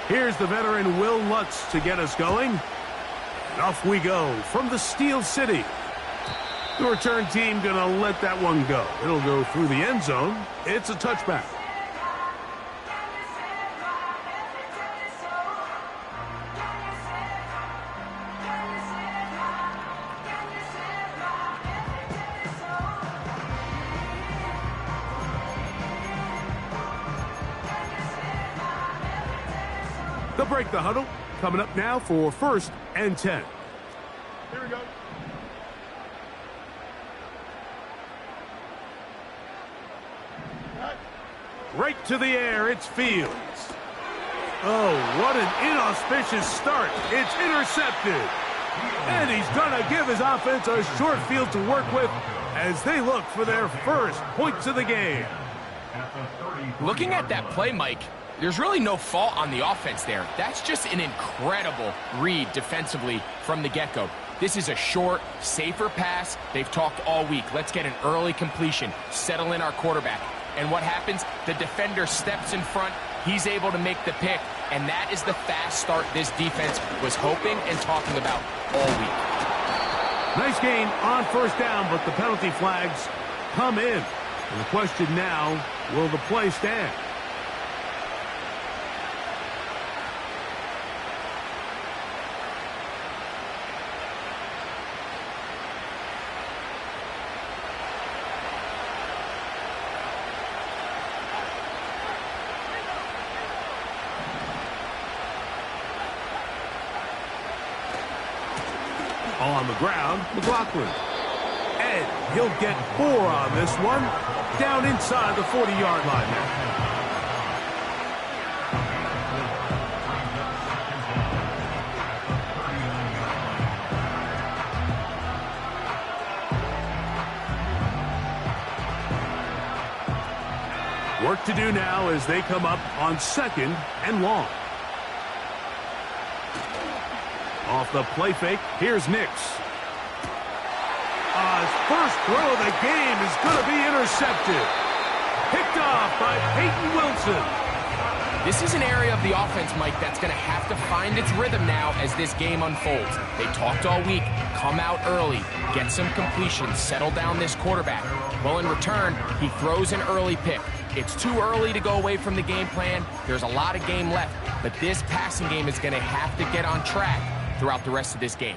Here's the veteran Will Lutz to get us going. And off we go from the Steel City. The return team going to let that one go. It'll go through the end zone. It's a touchback. They'll break the huddle. Coming up now for 1st and 10. Here we go. Right to the air, it's Fields. Oh, what an inauspicious start. It's intercepted. And he's going to give his offense a short field to work with as they look for their first points of the game. Looking at that play, Mike, there's really no fault on the offense there. That's just an incredible read defensively from the get-go. This is a short, safer pass. They've talked all week. Let's get an early completion, settle in our quarterback. And what happens? The defender steps in front. He's able to make the pick. And that is the fast start this defense was hoping and talking about all week. Nice gain on 1st down, but the penalty flags come in. And the question now, will the play stand? On the ground, McLaughlin. And he'll get 4 on this one. Down inside the 40-yard line now. Work to do now as they come up on 2nd and long. Off the play fake, here's Nix. His first throw of the game is going to be intercepted. Picked off by Peyton Wilson. This is an area of the offense, Mike, that's going to have to find its rhythm now as this game unfolds. They talked all week, come out early, get some completions, settle down this quarterback. Well, in return, he throws an early pick. It's too early to go away from the game plan. There's a lot of game left, but this passing game is going to have to get on track throughout the rest of this game.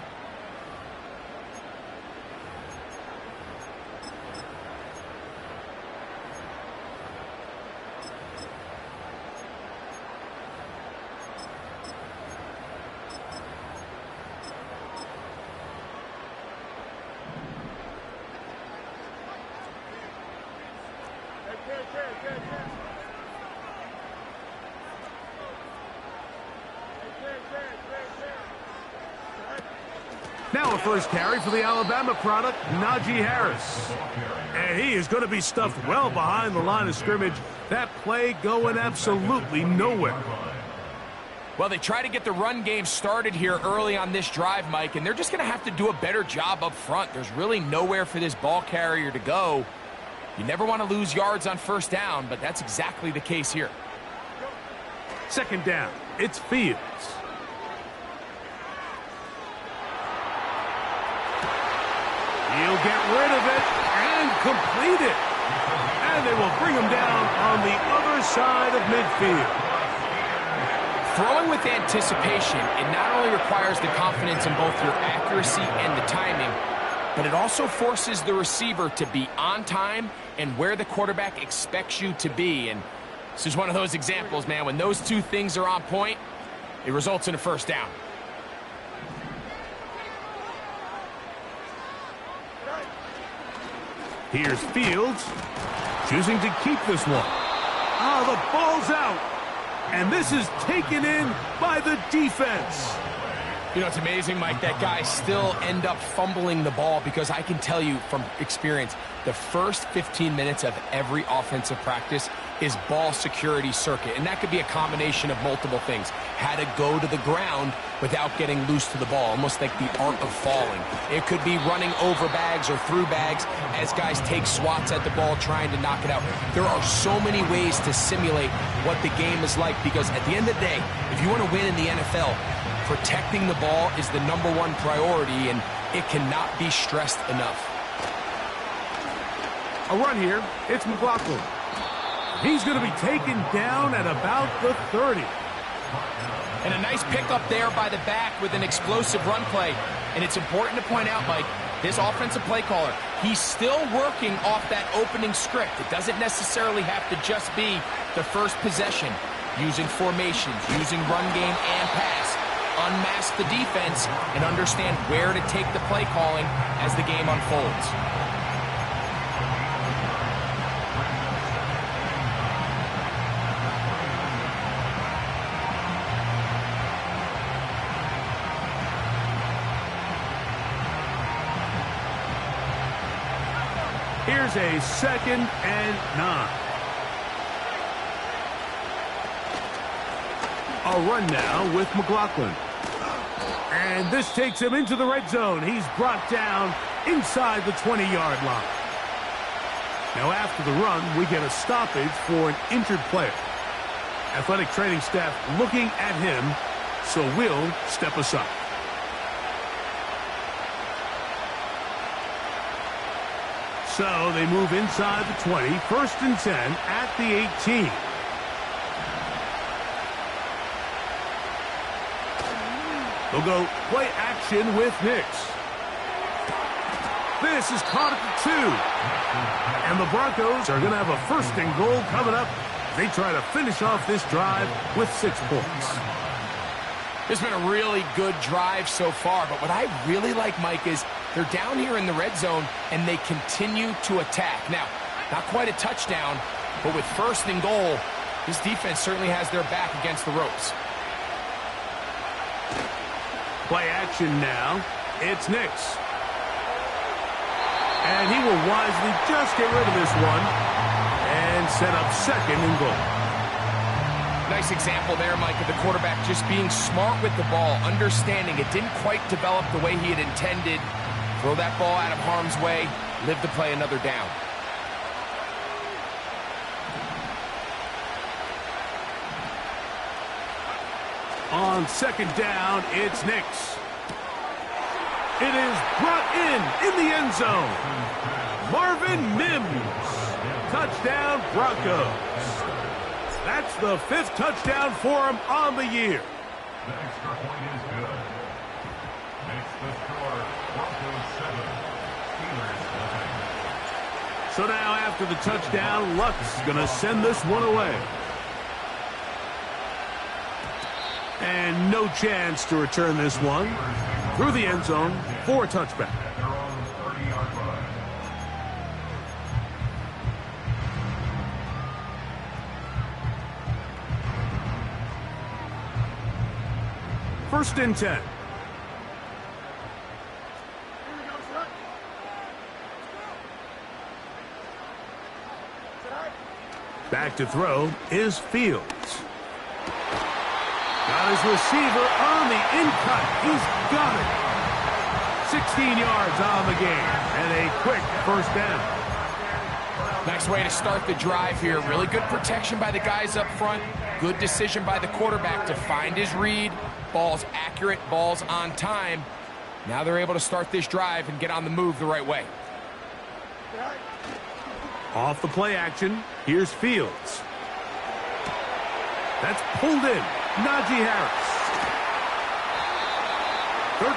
Now a first carry for the Alabama product, Najee Harris. And he is going to be stuffed well behind the line of scrimmage. That play going absolutely nowhere. Well, they try to get the run game started here early on this drive, Mike, and they're just going to have to do a better job up front. There's really nowhere for this ball carrier to go. You never want to lose yards on 1st down, but that's exactly the case here. 2nd down, it's Fields. He'll get rid of it and complete it. And they will bring him down on the other side of midfield. Throwing with anticipation, it not only requires the confidence in both your accuracy and the timing, but it also forces the receiver to be on time and where the quarterback expects you to be. And this is one of those examples, man. When those two things are on point, it results in a 1st down. Here's Fields, choosing to keep this one. The ball's out. And this is taken in by the defense. You know, it's amazing, Mike, that guys still end up fumbling the ball, because I can tell you from experience, the first 15 minutes of every offensive practice is ball security circuit, and that could be a combination of multiple things. How to go to the ground without getting loose to the ball, almost like the art of falling. It could be running over bags or through bags as guys take swats at the ball trying to knock it out. There are so many ways to simulate what the game is like, because at the end of the day, if you want to win in the NFL, protecting the ball is the #1 priority, and it cannot be stressed enough. A run here. It's McLaughlin. He's going to be taken down at about the 30. And a nice pickup there by the back with an explosive run play. And it's important to point out, Mike, this offensive play caller, he's still working off that opening script. It doesn't necessarily have to just be the first possession. Using formations, using run game and pass. Unmask the defense and understand where to take the play calling as the game unfolds. Here's a 2nd and 9. A run now with McLaughlin. And this takes him into the red zone. He's brought down inside the 20-yard line. Now after the run, we get a stoppage for an injured player. Athletic training staff looking at him, so we'll step aside. So they move inside the 20, 1st and 10 at the 18. They'll go play action with Nix. This is caught at the 2. And the Broncos are going to have a 1st and goal coming up. They try to finish off this drive with 6 points. This has been a really good drive so far, but what I really like, Mike, is they're down here in the red zone, and they continue to attack. Now, not quite a touchdown, but with 1st and goal, this defense certainly has their back against the ropes. Play action now. It's Nix. And he will wisely just get rid of this one and set up 2nd and goal. Nice example there, Mike, of the quarterback just being smart with the ball, understanding it didn't quite develop the way he had intended. Throw that ball out of harm's way, live to play another down. On 2nd down, it's Nix. It is brought in the end zone. Marvin Mims. Touchdown, Broncos. That's the 5th touchdown for him on the year. The extra point is good. Makes the score Broncos 7, Steelers 9. So now after the touchdown, Luck's going to send this one away. And no chance to return this one through the end zone for a touchback. At their own 30-yard line. First and 10. Back to throw is Fields. Got his receiver on the in-cut. He's got it. 16 yards on the game and a quick 1st down. Nice way to start the drive here. Really good protection by the guys up front. Good decision by the quarterback to find his read. Ball's accurate, ball's on time. Now they're able to start this drive and get on the move the right way. Off the play action, here's Fields. That's pulled in. Najee Harris.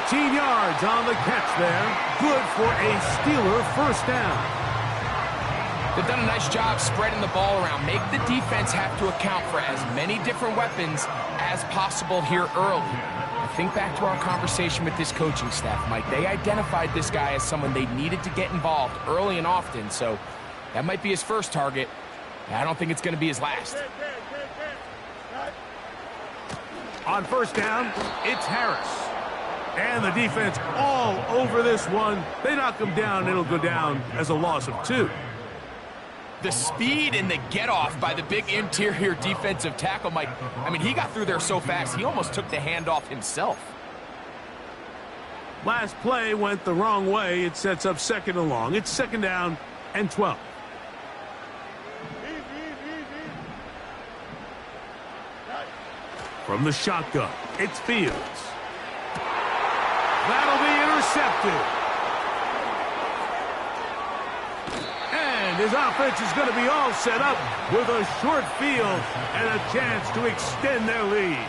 13 yards on the catch there. Good for a Steeler 1st down. They've done a nice job spreading the ball around. Make the defense have to account for as many different weapons as possible here early. I think back to our conversation with this coaching staff, Mike. They identified this guy as someone they needed to get involved early and often, so that might be his first target. I don't think it's going to be his last. On 1st down, it's Harris. And the defense all over this one. They knock him down. It'll go down as a loss of 2. The speed and the get-off by the big interior defensive tackle, Mike. I mean, he got through there so fast, he almost took the handoff himself. Last play went the wrong way. It sets up 2nd and long. It's 2nd down and 12. From the shotgun, it's Fields. That'll be intercepted. And his offense is going to be all set up with a short field and a chance to extend their lead.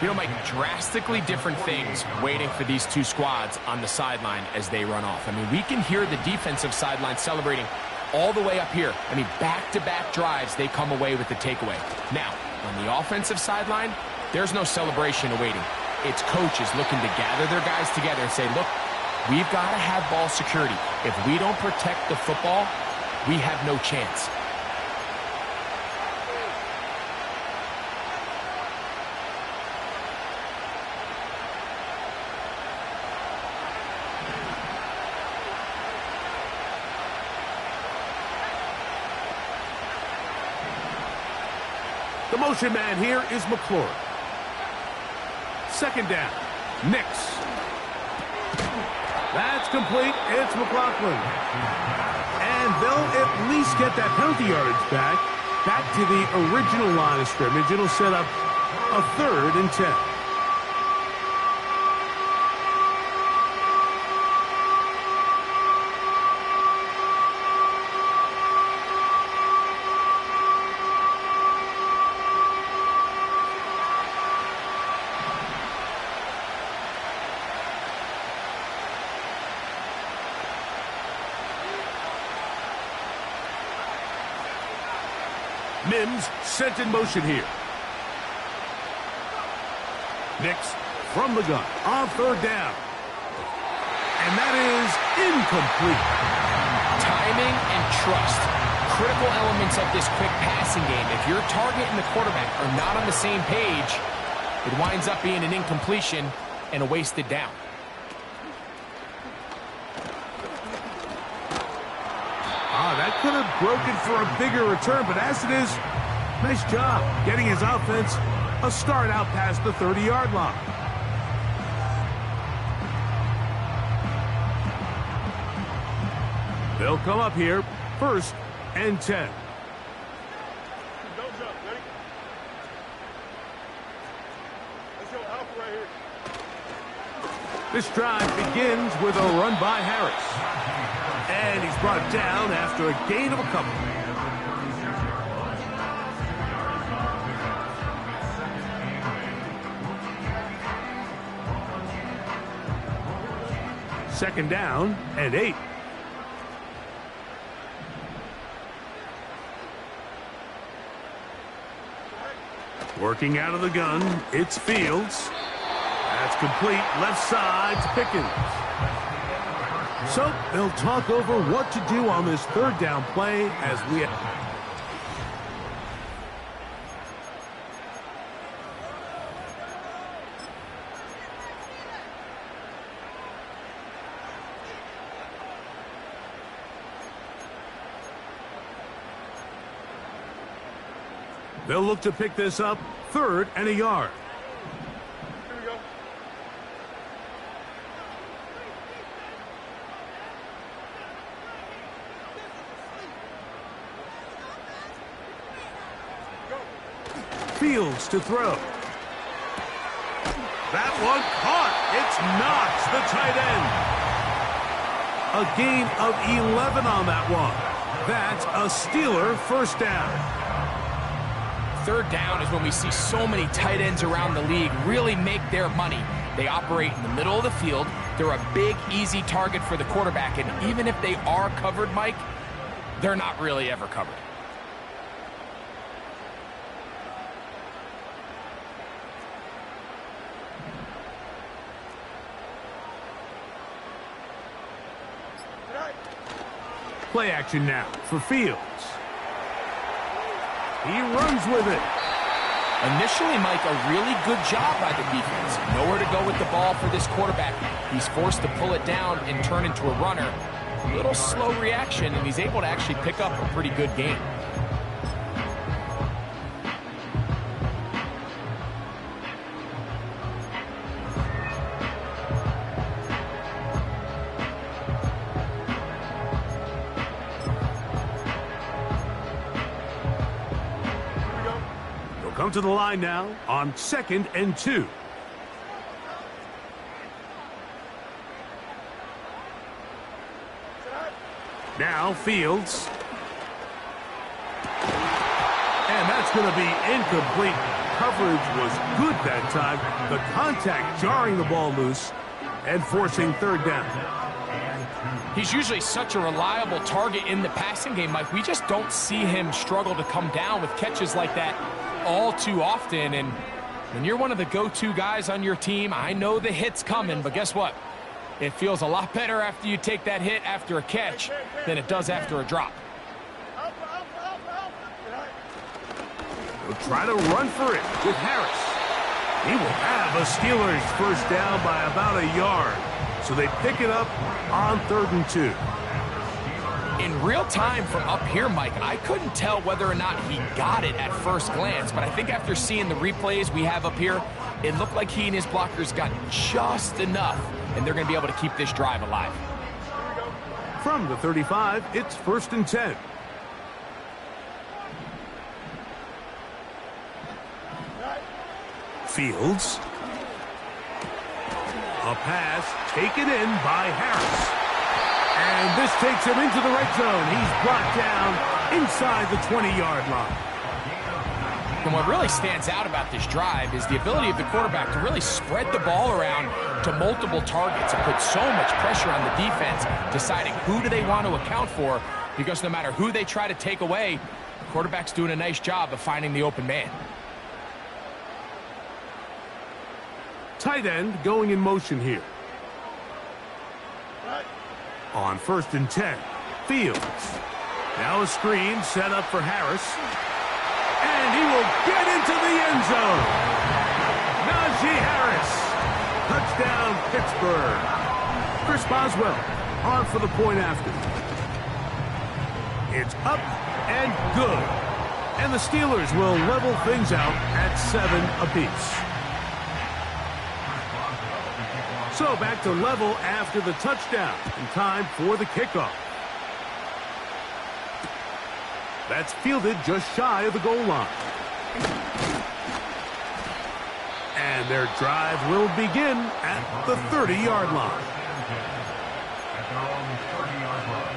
You know, Mike, drastically different things waiting for these two squads on the sideline as they run off. I mean, we can hear the defensive sideline celebrating all the way up here. I mean, back-to-back drives, they come away with the takeaway. Now, on the offensive sideline, there's no celebration awaiting. It's coaches looking to gather their guys together and say, look, we've got to have ball security. If we don't protect the football, we have no chance. The motion man here is McClure. 2nd down. Nix. That's complete. It's McLaughlin. And they'll at least get that penalty yardage back to the original line of scrimmage. It'll set up a 3rd and 10. Mims sent in motion here. Nix from the gun on 3rd down. And that is incomplete. Timing and trust, critical elements of this quick passing game. If your target and the quarterback are not on the same page, it winds up being an incompletion and a wasted down. That could have broken for a bigger return, but as it is, nice job getting his offense a start out past the 30-yard line. They'll come up here, 1st and 10. This drive begins with a run by Harris. And he's brought down after a gain of a couple. Second down and 8. Working out of the gun, it's Fields. That's complete, left side to Pickens. So they'll talk over what to do on this 3rd down play as we... They'll look to pick this up, 3rd and a yard. Here we go. Fields to throw. That one caught. It's Knox, the tight end. A gain of 11 on that one. That's a Steeler 1st down. 3rd down is when we see so many tight ends around the league really make their money. They operate in the middle of the field. They're a big, easy target for the quarterback. And even if they are covered, Mike, they're not really ever covered. Play action now for Fields. He runs with it. Initially, Mike, a really good job by the defense. Nowhere to go with the ball for this quarterback. He's forced to pull it down and turn into a runner. A little slow reaction, and he's able to actually pick up a pretty good game. Come to the line now on 2nd and 2. Now Fields. And that's going to be incomplete. Coverage was good that time. The contact jarring the ball loose and forcing 3rd down. He's usually such a reliable target in the passing game, Mike. We just don't see him struggle to come down with catches like that all too often. And when you're one of the go-to guys on your team, I know the hit's coming, but guess what? It feels a lot better after you take that hit after a catch than it does after a drop. We'll try to run for it with Harris. He will have a Steelers first down by about a yard. So they pick it up on 3rd and 2. In real time from up here, Mike, I couldn't tell whether or not he got it at first glance, but I think after seeing the replays we have up here, it looked like he and his blockers got just enough, and they're going to be able to keep this drive alive. From the 35, it's 1st and 10. Fields. A pass taken in by Harris. And this takes him into the red zone. He's brought down inside the 20-yard line. And what really stands out about this drive is the ability of the quarterback to really spread the ball around to multiple targets and put so much pressure on the defense, deciding who do they want to account for, because no matter who they try to take away, the quarterback's doing a nice job of finding the open man. Tight end going in motion here. On 1st and 10, Fields. Now a screen set up for Harris. And he will get into the end zone. Najee Harris. Touchdown, Pittsburgh. Chris Boswell on for the point after. It's up and good. And the Steelers will level things out at 7 apiece. So back to level after the touchdown, and time for the kickoff. That's fielded just shy of the goal line. And their drive will begin at the 30-yard line. At their own 30-yard line.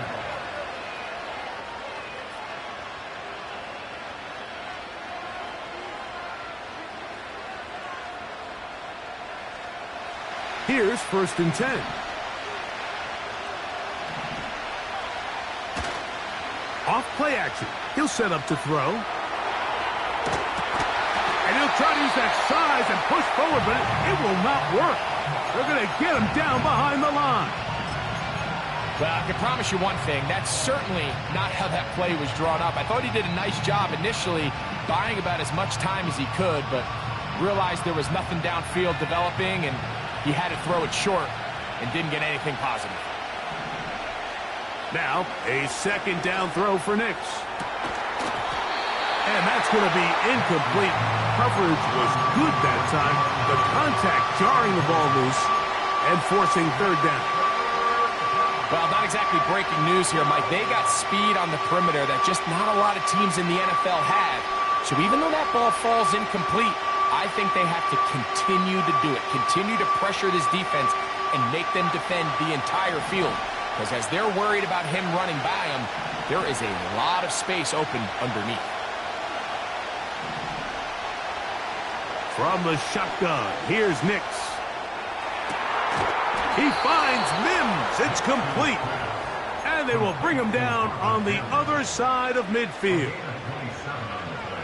Here's 1st and 10. Off play action. He'll set up to throw. And he'll try to use that size and push forward, but it will not work. They're going to get him down behind the line. Well, I can promise you one thing. That's certainly not how that play was drawn up. I thought he did a nice job initially buying about as much time as he could, but realized there was nothing downfield developing, and he had to throw it short and didn't get anything positive. Now, a 2nd down throw for Nix. And that's going to be incomplete. Coverage was good that time. The contact jarring the ball loose and forcing 3rd down. Well, not exactly breaking news here, Mike. They got speed on the perimeter that just not a lot of teams in the NFL have. So even though that ball falls incomplete, I think they have to continue to do it, continue to pressure this defense and make them defend the entire field. Because as they're worried about him running by them, there is a lot of space open underneath. From the shotgun, here's Nix. He finds Mims. It's complete. And they will bring him down on the other side of midfield.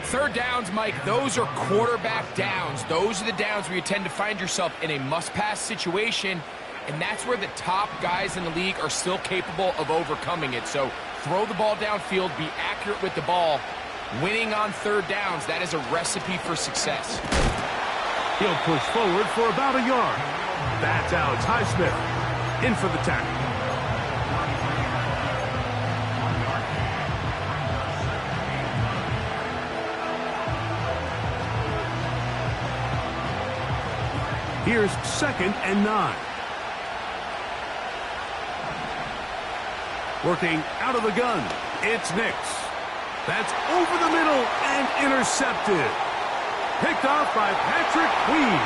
3rd downs, Mike, those are quarterback downs. Those are the downs where you tend to find yourself in a must-pass situation, and that's where the top guys in the league are still capable of overcoming it. So throw the ball downfield, be accurate with the ball, Winning on third downs, that is a recipe for success. He'll push forward for about a yard. That's Alex Highsmith in for the tackle. Here's 2nd and 9. Working out of the gun, it's Nix. That's over the middle and intercepted. Picked off by Patrick Queen.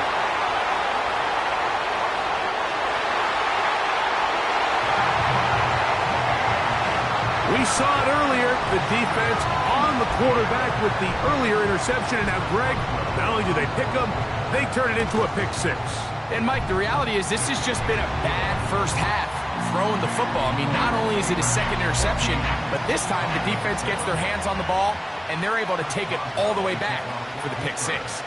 We saw it earlier, the defense on the quarterback with the earlier interception. And now, Greg, not only do they pick him, they turn it into a pick 6. And, Mike, the reality is this has just been a bad first half throwing the football. I mean, not only is it a second interception, but this time the defense gets their hands on the ball, and they're able to take it all the way back for the pick 6.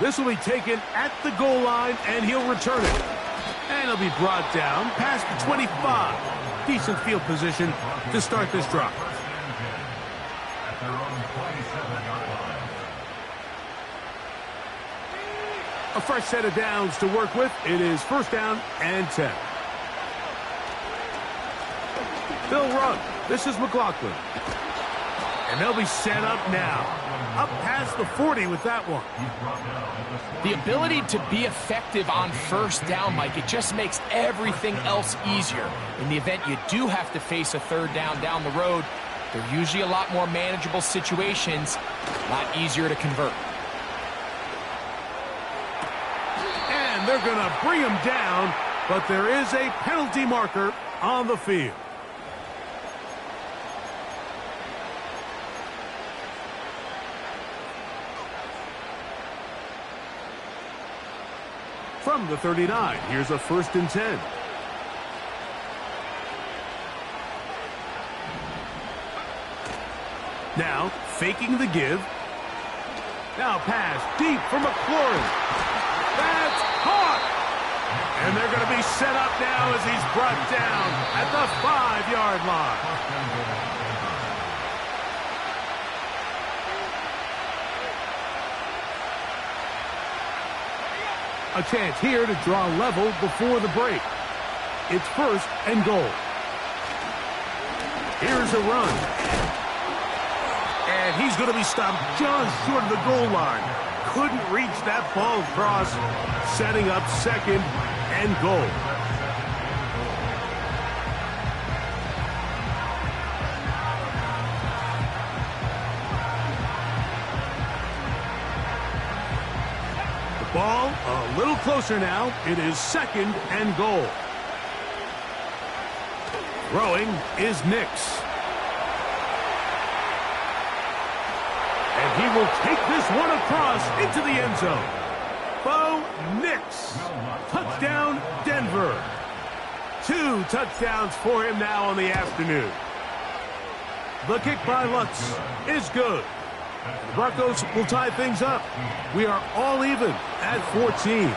This will be taken at the goal line, and he'll return it. And he'll be brought down past the 25. Decent field position to start this drive. At their own 27-yard line. A fresh set of downs to work with. It is 1st down and 10. They'll run. This is McLaughlin. And they'll be set up now. Up past the 40 with that one. The ability to be effective on 1st down, Mike, it just makes everything else easier. In the event you do have to face a 3rd down the road, they're usually a lot more manageable situations, a lot easier to convert. And they're going to bring him down, but there is a penalty marker on the field. From the 39, here's a 1st and 10. Now, faking the give. Now pass deep for McLaurin. That's caught! And they're going to be set up now as he's brought down at the 5-yard line. A chance here to draw level before the break. It's 1st and goal. Here's a run. And he's going to be stopped just short of the goal line. Couldn't reach that ball across, setting up 2nd and goal. Ball a little closer now. It is 2nd and goal. Throwing is Nix. And he will take this one across into the end zone. Bo Nix. Touchdown, Denver. 2 touchdowns for him now on the afternoon. The kick by Lutz is good. The Broncos will tie things up. We are all even at 14.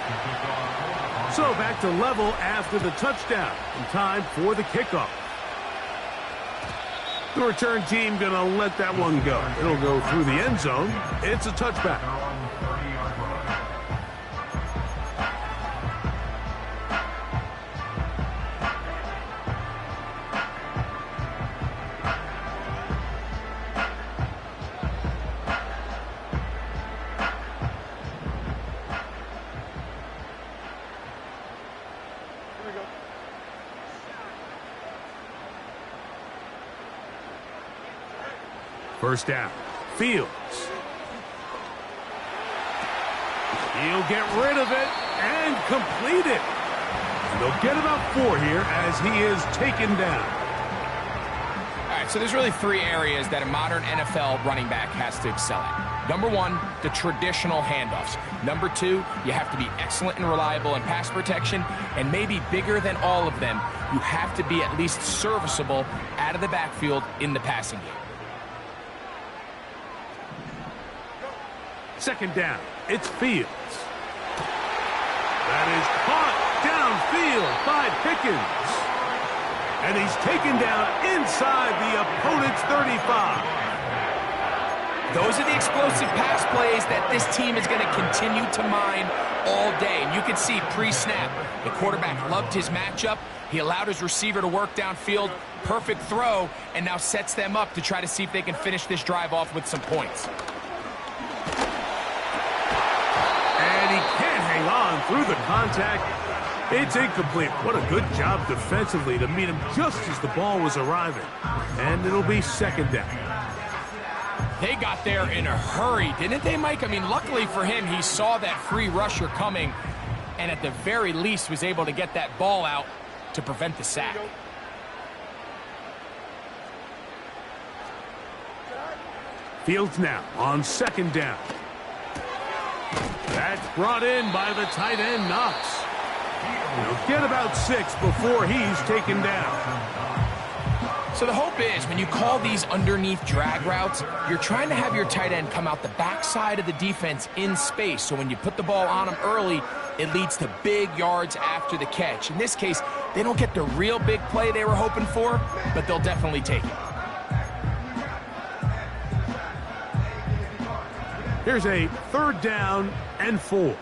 So back to level after the touchdown. And time for the kickoff. The return team going to let that one go. It'll go through the end zone. It's a touchback. First down. Fields. He'll get rid of it and complete it. And they'll get about 4 here as he is taken down. All right, so there's really 3 areas that a modern NFL running back has to excel at. Number 1, the traditional handoffs. Number 2, you have to be excellent and reliable in pass protection. And maybe bigger than all of them, you have to be at least serviceable out of the backfield in the passing game. Second down. It's Fields. That is caught downfield by Pickens. And he's taken down inside the opponent's 35. Those are the explosive pass plays that this team is going to continue to mine all day. And you can see pre-snap, the quarterback loved his matchup. He allowed his receiver to work downfield. Perfect throw, and now sets them up to try to see if they can finish this drive off with some points. And he can't hang on through the contact. It's incomplete. What a good job defensively to meet him just as the ball was arriving. And it'll be second down. They got there in a hurry, didn't they, Mike? I mean, luckily for him, he saw that free rusher coming and at the very least was able to get that ball out to prevent the sack. Fields now on second down. That's brought in by the tight end, Knox. He'll get about 6 before he's taken down. So the hope is when you call these underneath drag routes, you're trying to have your tight end come out the backside of the defense in space. So when you put the ball on him early, it leads to big yards after the catch. In this case, they don't get the real big play they were hoping for, but they'll definitely take it. Here's a 3rd down and 4.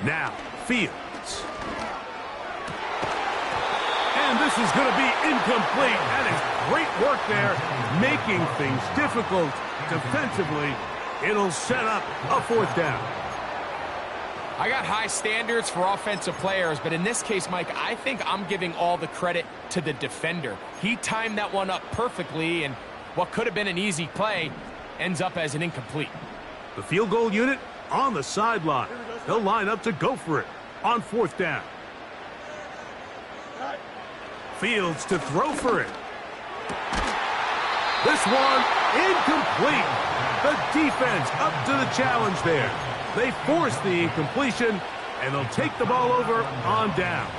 Now, Fields. And this is going to be incomplete. That is great work there, making things difficult defensively. It'll set up a 4th down. I got high standards for offensive players, but in this case, Mike, I think I'm giving all the credit to the defender. He timed that one up perfectly, and what could have been an easy play ends up as an incomplete. The field goal unit on the sideline. They'll line up to go for it on 4th down. Fields to throw for it. This one incomplete. The defense up to the challenge there. They force the incompletion, and they'll take the ball over on downs.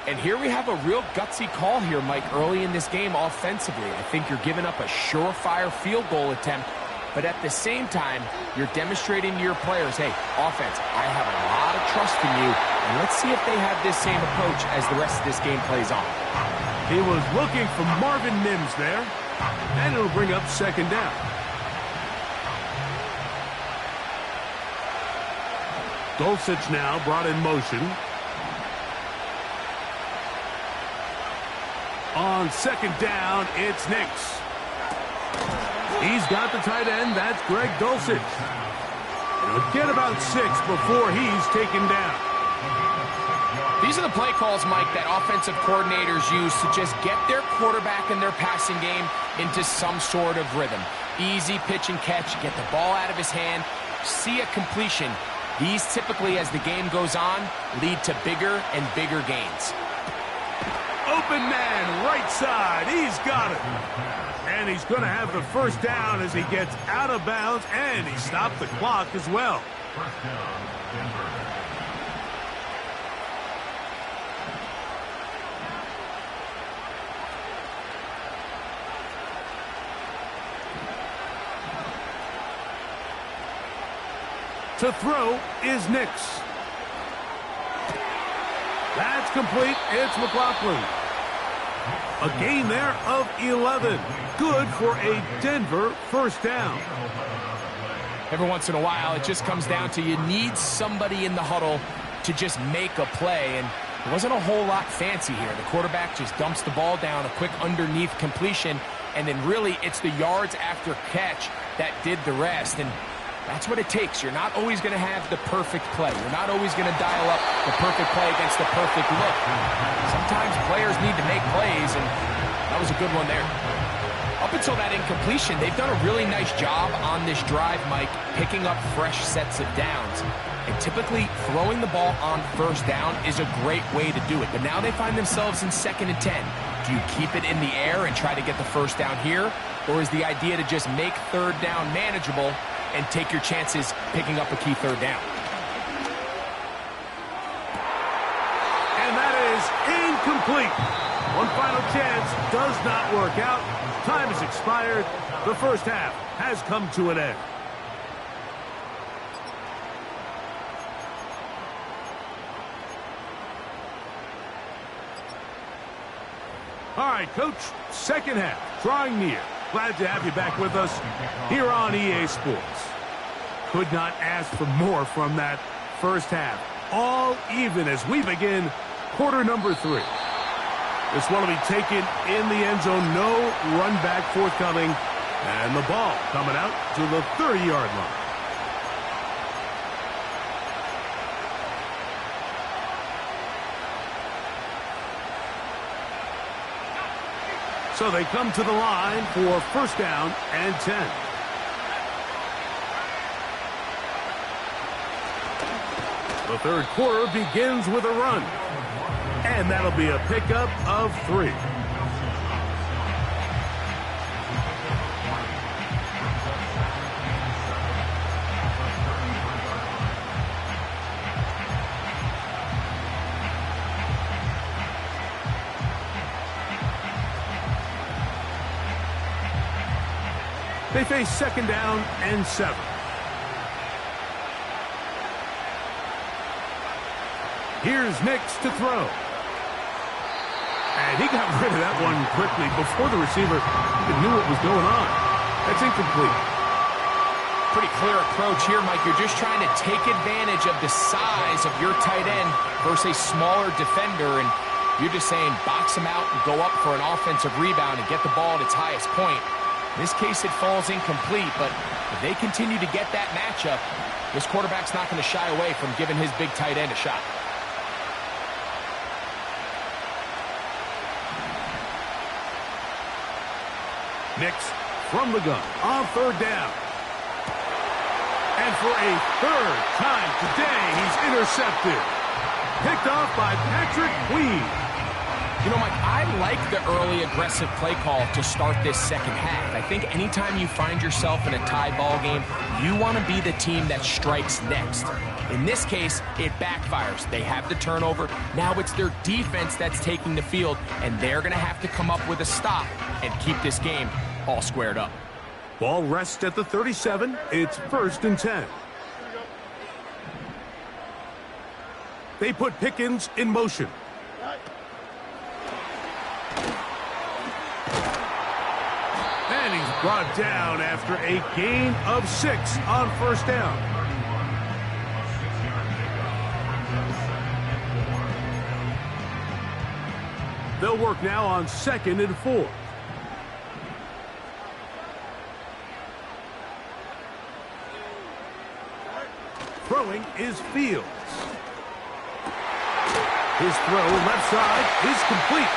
And here we have a real gutsy call here, Mike, early in this game offensively. I think you're giving up a surefire field goal attempt, but at the same time, you're demonstrating to your players, hey, offense, I have a lot of trust in you, and let's see if they have this same approach as the rest of this game plays on. He was looking for Marvin Mims there, and it'll bring up 2nd down. Dulcich now brought in motion. On 2nd down, it's Nix. He's got the tight end. That's Greg Dulcich. He'll get about 6 before he's taken down. These are the play calls, Mike, that offensive coordinators use to just get their quarterback and their passing game into some sort of rhythm. Easy pitch and catch, get the ball out of his hand, see a completion. These typically, as the game goes on, lead to bigger and bigger gains. Open man, right side. He's got it. And he's going to have the 1st down as he gets out of bounds, and he stopped the clock as well. 1st down, Denver. To throw is Nix. That's complete. It's McLaughlin. A gain there of 11. Good for a Denver 1st down. Every once in a while, it just comes down to you need somebody in the huddle to just make a play, and there wasn't a whole lot fancy here. The quarterback just dumps the ball down, a quick underneath completion, and then really it's the yards after catch that did the rest. And that's what it takes. You're not always going to have the perfect play. You're not always going to dial up the perfect play against the perfect look. Sometimes players need to make plays, and that was a good one there. Up until that incompletion, they've done a really nice job on this drive, Mike, picking up fresh sets of downs. And typically, throwing the ball on 1st down is a great way to do it. But now they find themselves in 2nd and 10. Do you keep it in the air and try to get the 1st down here? Or is the idea to just make 3rd down manageable and take your chances picking up a key 3rd down? And that is incomplete. One final chance does not work out. Time has expired. The first half has come to an end. All right, Coach, second half, drawing near. Glad to have you back with us here on EA Sports. Could not ask for more from that first half. All even as we begin quarter number 3. This one will be taken in the end zone. No run back forthcoming. And the ball coming out to the 30-yard line. So they come to the line for first down and 10. The third quarter begins with a run. And that'll be a pickup of 3. They face second down and 7. Here's Nix to throw. And he got rid of that one quickly before the receiver even knew what was going on. That's incomplete. Pretty clear approach here, Mike. You're just trying to take advantage of the size of your tight end versus a smaller defender, and you're just saying box him out and go up for an offensive rebound and get the ball at its highest point. In this case, it falls incomplete, but if they continue to get that matchup, this quarterback's not going to shy away from giving his big tight end a shot. Nix from the gun on third down. And for a third time today, he's intercepted. Picked off by Patrick Queen. You know, Mike, I like the early aggressive play call to start this second half. I think anytime you find yourself in a tie ball game, you want to be the team that strikes next. In this case, it backfires. They have the turnover. Now it's their defense that's taking the field, and they're going to have to come up with a stop and keep this game all squared up. Ball rests at the 37. It's first and 10. They put Pickens in motion. And he's brought down after a gain of 6 on first down. They'll work now on second and 4. Throwing is Fields. His throw left side is complete.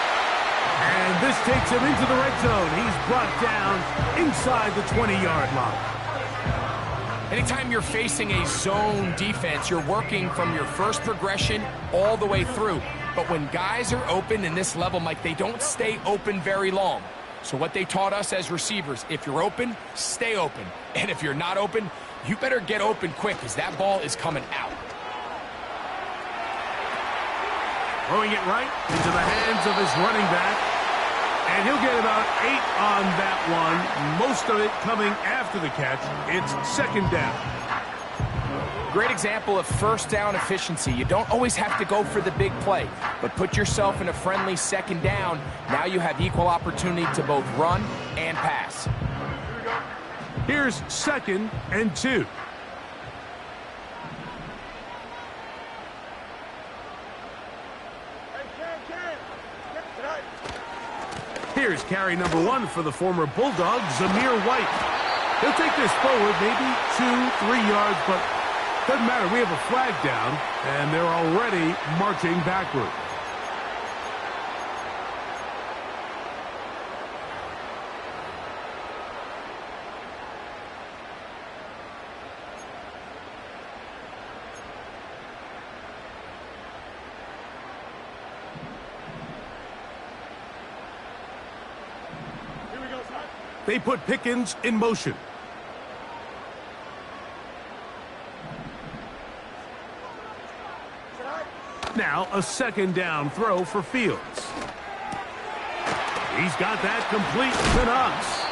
And this takes him into the red zone. He's brought down inside the 20-yard line. Anytime you're facing a zone defense, you're working from your first progression all the way through. But when guys are open in this level, Mike, they don't stay open very long. So what they taught us as receivers, if you're open, stay open. And if you're not open, you better get open quick because that ball is coming out. Throwing it right into the hands of his running back. And he'll get about 8 on that one. Most of it coming after the catch. It's second down. Great example of first down efficiency. You don't always have to go for the big play, but put yourself in a friendly second down. Now you have equal opportunity to both run and pass. Here's second and 2. Here's carry number 1 for the former Bulldog, Zamir White. He'll take this forward maybe 2-3 yards, but doesn't matter. We have a flag down, and they're already marching backward. They put Pickens in motion. Now a second down throw for Fields. He's got that complete to Knox.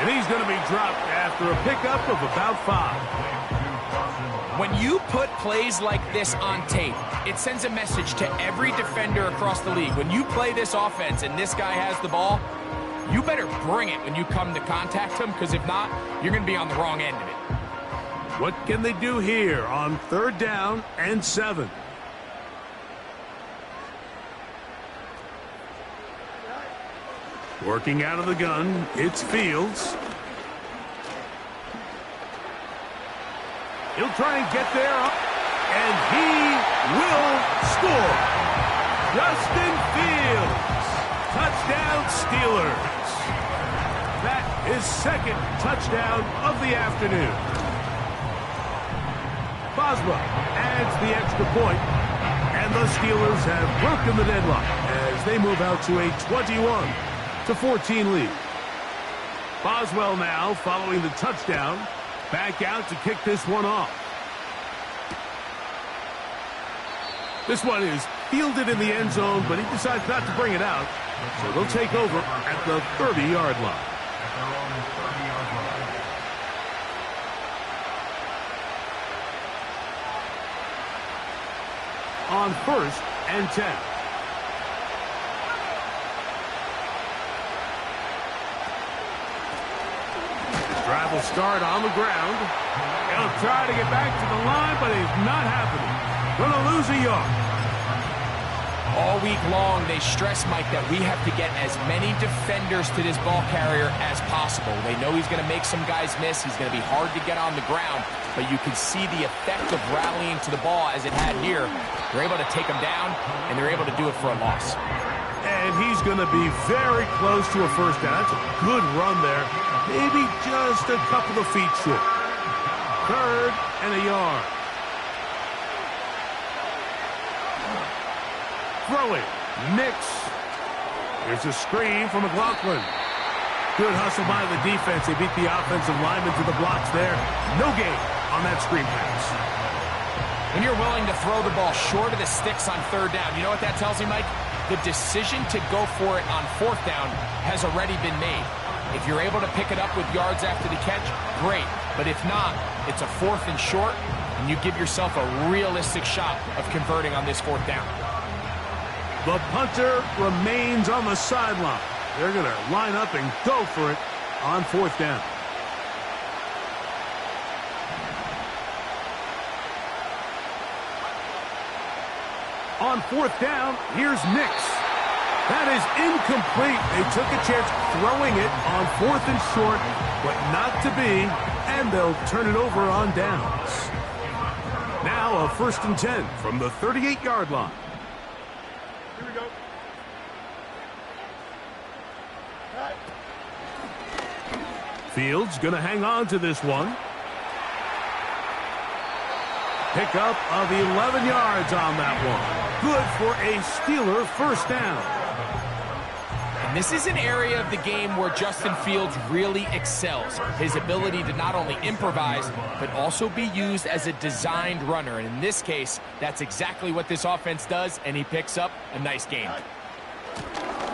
And he's going to be dropped after a pickup of about 5. When you put plays like this on tape, it sends a message to every defender across the league. When you play this offense and this guy has the ball, you better bring it when you come to contact him, because if not, you're going to be on the wrong end of it. What can they do here on 3rd down and 7? Working out of the gun, it's Fields. He'll try and get there, and he will score. Justin Fields, touchdown Steelers. That is 2nd touchdown of the afternoon. Boswell adds the extra point, and the Steelers have broken the deadlock as they move out to a 21-14 lead. Boswell now following the touchdown, back out to kick this one off. This one is fielded in the end zone, but he decides not to bring it out, so they'll take over at the 30-yard line. On 1st and 10. The drive will start on the ground. He'll try to get back to the line, but it's not happening. Gonna lose a yard. All week long, they stress, Mike, that we have to get as many defenders to this ball carrier as possible. They know he's going to make some guys miss. He's going to be hard to get on the ground, but you can see the effect of rallying to the ball as it had here. They're able to take him down, and they're able to do it for a loss. And he's going to be very close to a 1st down. That's a good run there. Maybe just a couple of feet short. 3rd and a yard. Throwing. Nix. Here's a screen from McLaughlin. Good hustle by the defense. They beat the offensive lineman to the blocks there. No gain on that screen pass. When you're willing to throw the ball short of the sticks on 3rd down, you know what that tells me, Mike? The decision to go for it on 4th down has already been made. If you're able to pick it up with yards after the catch, great. But if not, it's a 4th and short, and you give yourself a realistic shot of converting on this 4th down. The punter remains on the sideline. They're going to line up and go for it on 4th down. On 4th down, here's Nix. That is incomplete. They took a chance throwing it on 4th and short, but not to be, and they'll turn it over on downs. Now a 1st and 10 from the 38-yard line. Here we go. Fields going to hang on to this one. Pickup of 11 yards on that one. Good for a Steeler 1st down. And this is an area of the game where Justin Fields really excels. His ability to not only improvise, but also be used as a designed runner. And in this case, that's exactly what this offense does, and he picks up a nice gain.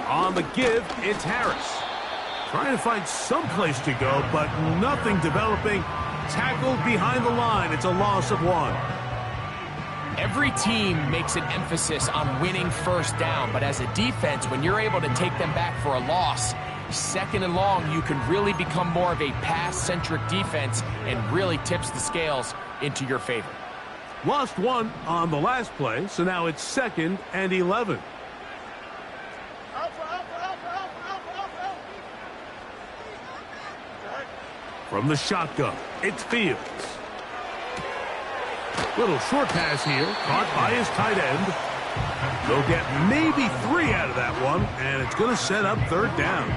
On the give, it's Harris. Trying to find some place to go, but nothing developing. Tackled behind the line. It's a loss of 1. Every team makes an emphasis on winning 1st down, but as a defense, when you're able to take them back for a loss, 2nd and long, you can really become more of a pass-centric defense and really tips the scales into your favor. Lost 1 on the last play, so now it's 2nd and 11. From the shotgun, it's Fields. Little short pass here, caught by his tight end. They'll get maybe 3 out of that one, and it's going to set up 3rd down.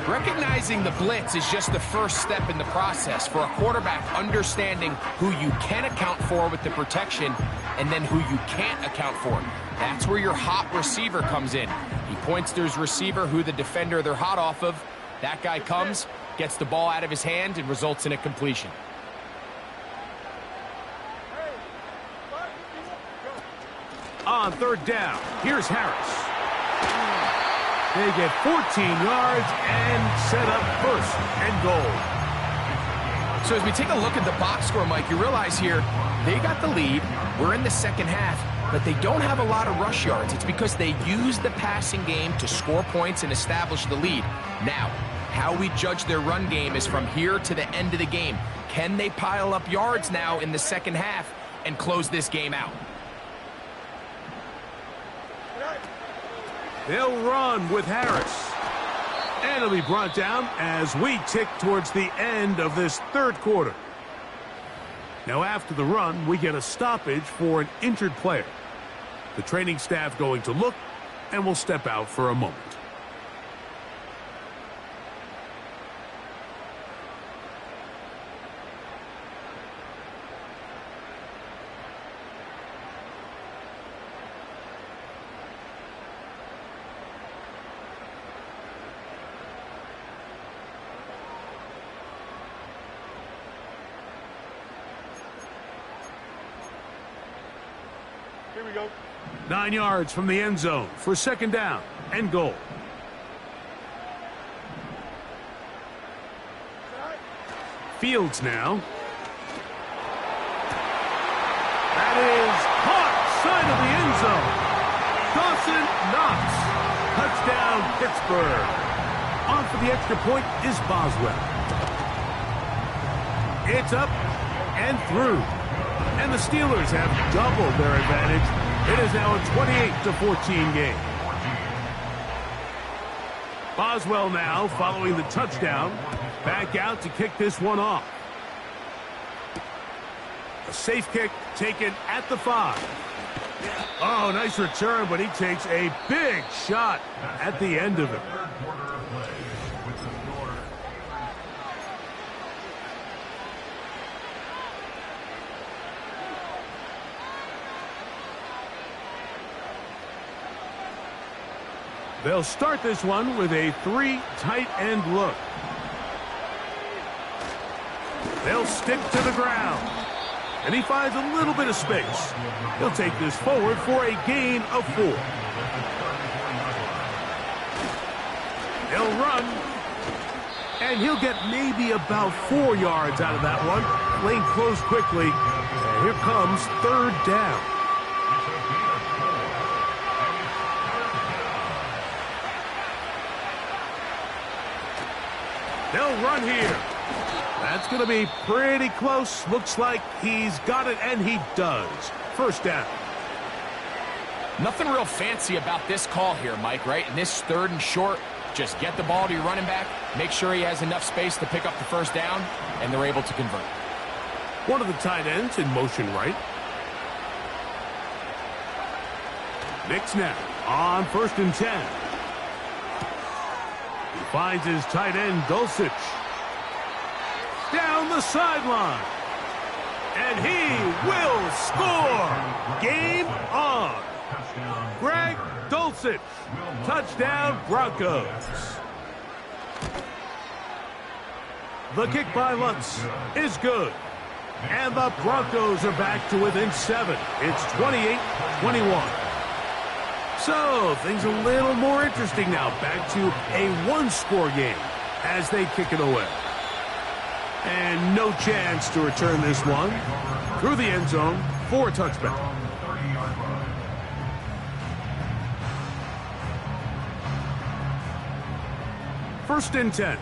Recognizing the blitz is just the first step in the process for a quarterback, understanding who you can account for with the protection and then who you can't account for. That's where your hot receiver comes in. He points to his receiver, who the defender they're hot off of. That guy comes, gets the ball out of his hand, and results in a completion. On 3rd down, here's Harris. They get 14 yards and set up first and goal. So as we take a look at the box score, Mike, you realize here they got the lead. We're in the second half, but they don't have a lot of rush yards. It's because they use the passing game to score points and establish the lead. Now, how we judge their run game is from here to the end of the game. Can they pile up yards now in the second half and close this game out? They'll run with Harris. And it'll be brought down as we tick towards the end of this third quarter. Now after the run, we get a stoppage for an injured player. The training staff going to look, and will step out for a moment. Here we go. 9 yards from the end zone for second down and goal. Fields now. That is caught side of the end zone. Dawson Knox. Touchdown, Pittsburgh. On for the extra point is Boswell. It's up and through. And the Steelers have doubled their advantage. It is now a 28-14 game. Boswell now following the touchdown. Back out to kick this one off. A safe kick taken at the 5. Oh, nice return, but he takes a big shot at the end of it. They'll start this one with a 3 tight end look. They'll stick to the ground. And he finds a little bit of space. He'll take this forward for a gain of 4. He'll run. And he'll get maybe about 4 yards out of that one. Lane closed quickly. And here comes third down. They'll run here. That's going to be pretty close. Looks like he's got it, and he does. First down. Nothing real fancy about this call here, Mike, right? In this third and short, just get the ball to your running back, make sure he has enough space to pick up the first down, and they're able to convert. One of the tight ends in motion right. Nix now on 1st and 10. He finds his tight end, Dulcich. Down the sideline. And he will score. Game on. Greg Dulcich. Touchdown, Broncos. The kick by Lutz is good. And the Broncos are back to within 7. It's 28-21. So, things a little more interesting now. Back to a one-score game as they kick it away. And no chance to return this one through the end zone for a touchback. First and 10.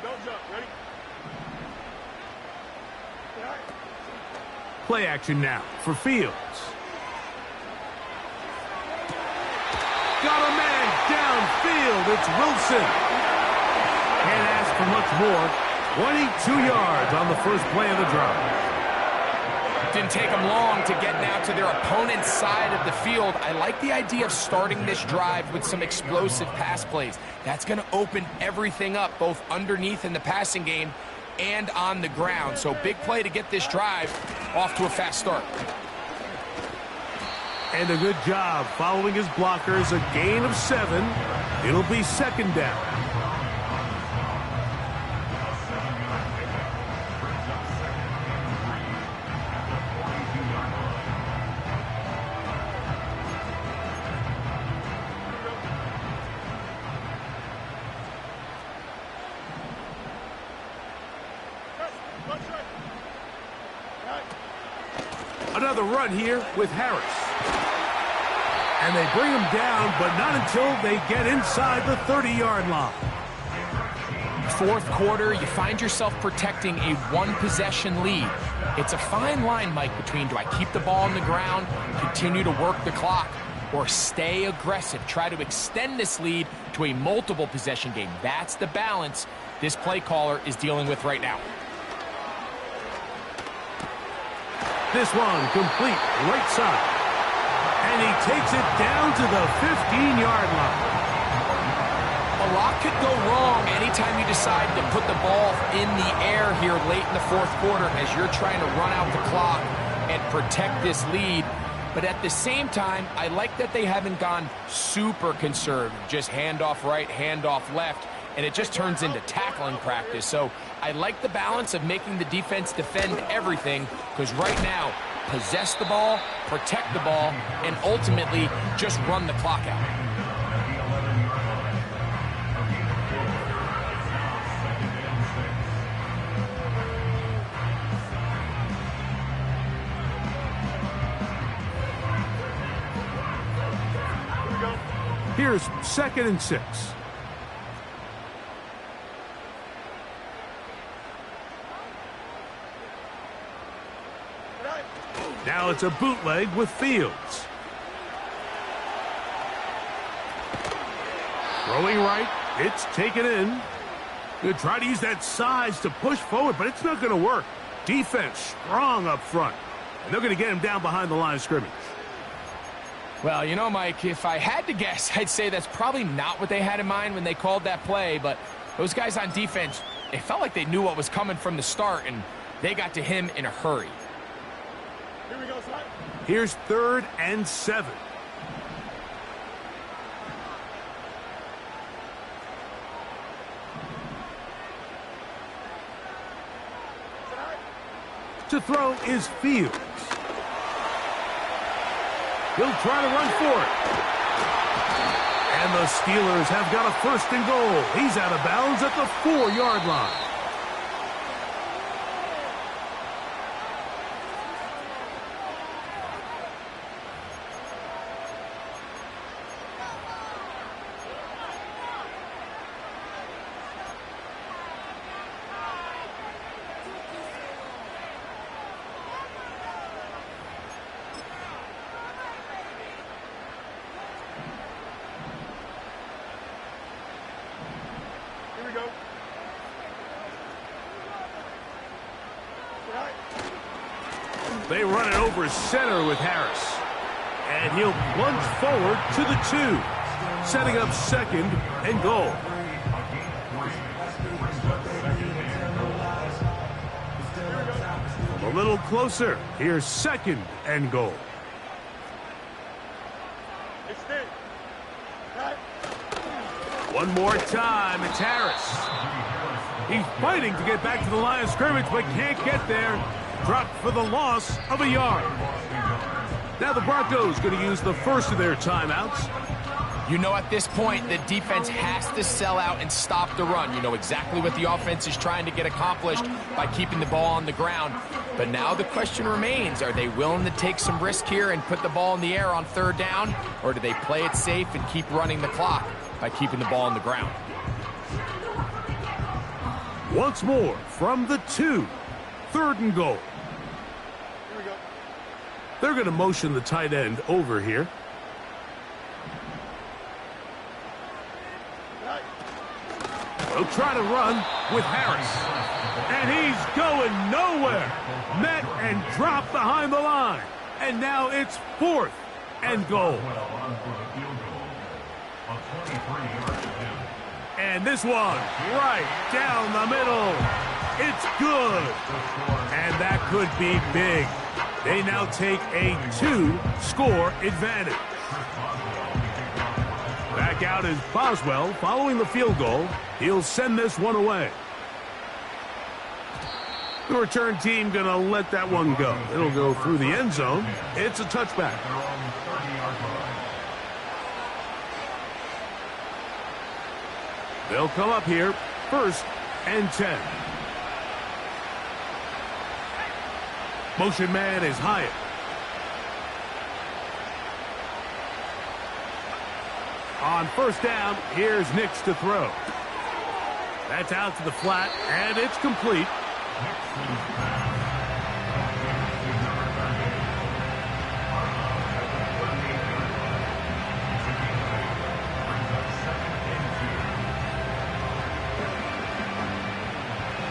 Don't jump. Ready? Play action now for Fields. Got a man downfield. It's Wilson. Can't ask for much more. 22 yards on the first play of the drive. Didn't take them long to get now to their opponent's side of the field. I like the idea of starting this drive with some explosive pass plays. That's going to open everything up, both underneath in the passing game and on the ground. So big play to get this drive off to a fast start. And a good job following his blockers. A gain of 7. It'll be second down. another run here with Harris. And they bring him down, but not until they get inside the 30-yard line. Fourth quarter, you find yourself protecting a one-possession lead. It's a fine line, Mike, between do I keep the ball on the ground, continue to work the clock, or stay aggressive, try to extend this lead to a multiple possession game. That's the balance this play caller is dealing with right now. This one complete right side. And he takes it down to the 15-yard line. A lot could go wrong anytime you decide to put the ball in the air here late in the fourth quarter as you're trying to run out the clock and protect this lead. But at the same time, I like that they haven't gone super conservative, just handoff right, handoff left, and it just turns into tackling practice. So I like the balance of making the defense defend everything, because right now, possess the ball, protect the ball, and ultimately just run the clock out. Here's 2nd and 6. Now it's a bootleg with Fields. Throwing right, it's taken in. They'll try to use that size to push forward, but it's not going to work. Defense strong up front, and they're going to get him down behind the line of scrimmage. Well, you know, Mike, if I had to guess, I'd say that's probably not what they had in mind when they called that play, but those guys on defense, it felt like they knew what was coming from the start, and they got to him in a hurry. Here we go, son. Here's 3rd and 7. To throw is Fields. He'll try to run for it. And the Steelers have got a 1st and goal. He's out of bounds at the 4-yard line. They run it over center with Harris. And he'll plunge forward to the 2, setting up 2nd and goal. A little closer. Here's 2nd and goal. One more time. It's Harris. He's fighting to get back to the line of scrimmage, but can't get there. Dropped for the loss of a yard. Now the Broncos going to use the first of their timeouts. You know, at this point, the defense has to sell out and stop the run. You know exactly what the offense is trying to get accomplished by keeping the ball on the ground. But now the question remains, are they willing to take some risk here and put the ball in the air on 3rd down? Or do they play it safe and keep running the clock by keeping the ball on the ground? Once more from the 2, 3rd and goal. They're going to motion the tight end over here. They'll try to run with Harris. And he's going nowhere. Met and dropped behind the line. And now it's 4th and goal. And this one right down the middle. It's good. And that could be big. They now take a 2-score advantage. Back out is Boswell following the field goal. He'll send this one away. The return team going to let that one go. It'll go through the end zone. It's a touchback. They'll come up here, 1st and 10. Motion man is Hyatt. On first down, here's Nix to throw. That's out to the flat, and it's complete.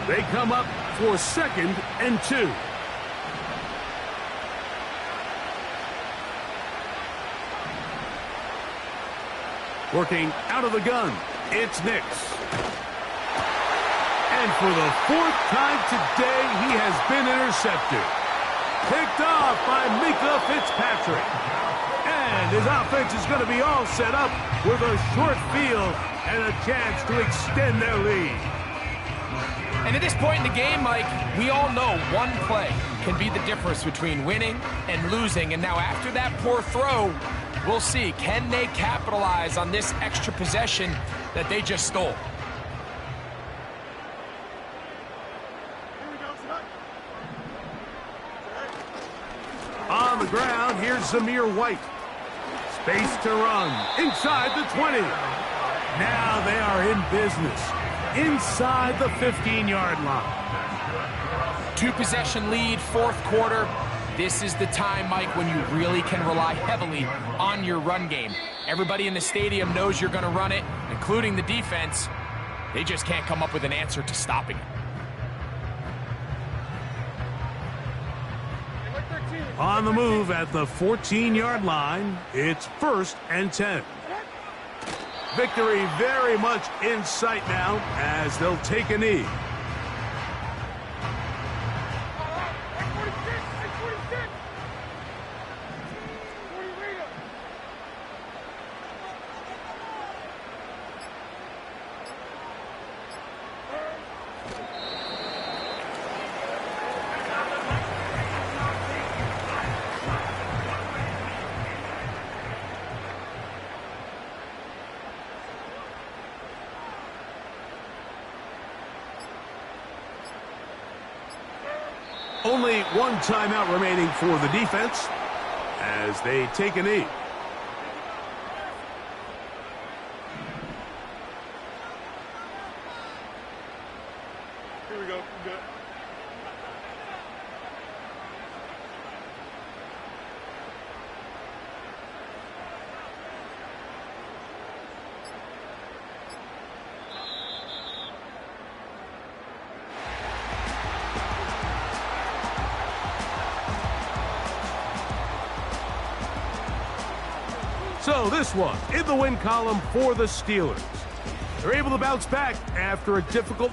They come up for 2nd and 2. Working out of the gun, it's Nix. And for the 4th time today, he has been intercepted. Picked off by Mika Fitzpatrick. And his offense is going to be all set up with a short field and a chance to extend their lead. And at this point in the game, Mike, we all know one play can be the difference between winning and losing. And now after that poor throw, we'll see, can they capitalize on this extra possession that they just stole? On the ground, here's Zamir White. Space to run inside the 20. Now they are in business inside the 15-yard line. 2-possession lead, 4th quarter. This is the time, Mike, when you really can rely heavily on your run game. Everybody in the stadium knows you're going to run it, including the defense. They just can't come up with an answer to stopping it. On the move at the 14-yard line, it's 1st and 10. Victory very much in sight now as they'll take a knee. Only one timeout remaining for the defense as they take a knee. Here we go. Good. So this one in the win column for the Steelers. They're able to bounce back after a difficult loss.